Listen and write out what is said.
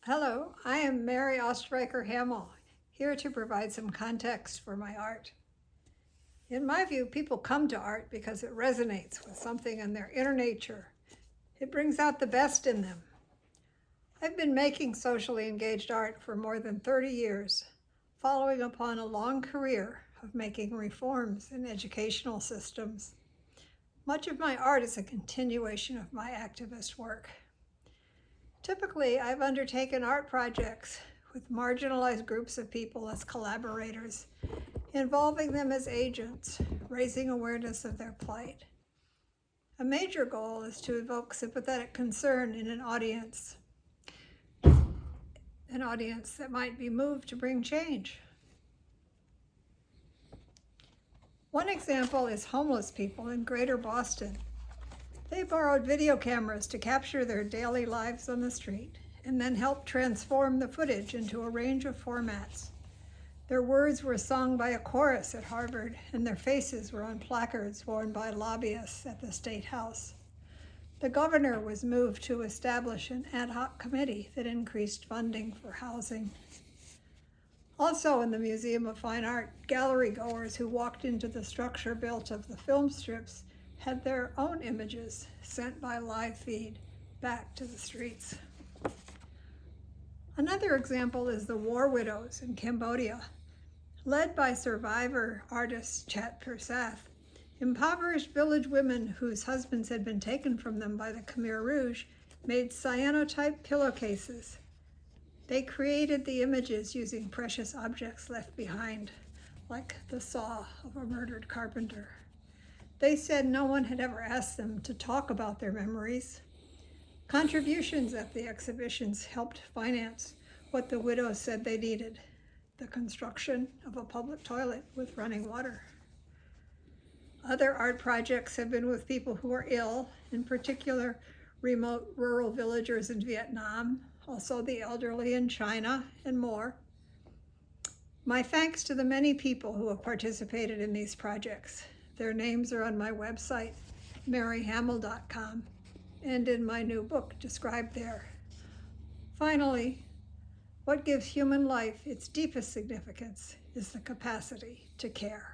Hello, I am Mary Oestereicher Hamill, here to provide some context for my art. In my view, people come to art because it resonates with something in their inner nature. It brings out the best in them. I've been making socially engaged art for more than 30 years, following upon a long career of making reforms in educational systems. Much of my art is a continuation of my activist work. Typically, I've undertaken art projects with marginalized groups of people as collaborators, involving them as agents, raising awareness of their plight. A major goal is to evoke sympathetic concern in an audience that might be moved to bring change. One example is homeless people in Greater Boston. They borrowed video cameras to capture their daily lives on the street and then helped transform the footage into a range of formats. Their words were sung by a chorus at Harvard, and their faces were on placards worn by lobbyists at the State House. The governor was moved to establish an ad hoc committee that increased funding for housing. Also in the Museum of Fine Art, gallery goers who walked into the structure built of the film strips had their own images sent by live feed back to the streets. Another example is the War Widows in Cambodia. Led by survivor artist Chat Persath, impoverished village women whose husbands had been taken from them by the Khmer Rouge made cyanotype pillowcases. They created the images using precious objects left behind, like the saw of a murdered carpenter. They said no one had ever asked them to talk about their memories. Contributions at the exhibitions helped finance what the widows said they needed: the construction of a public toilet with running water. Other art projects have been with people who are ill, in particular remote rural villagers in Vietnam, also the elderly in China, and more. My thanks to the many people who have participated in these projects. Their names are on my website, maryhamill.com, and in my new book described there. Finally, what gives human life its deepest significance is the capacity to care.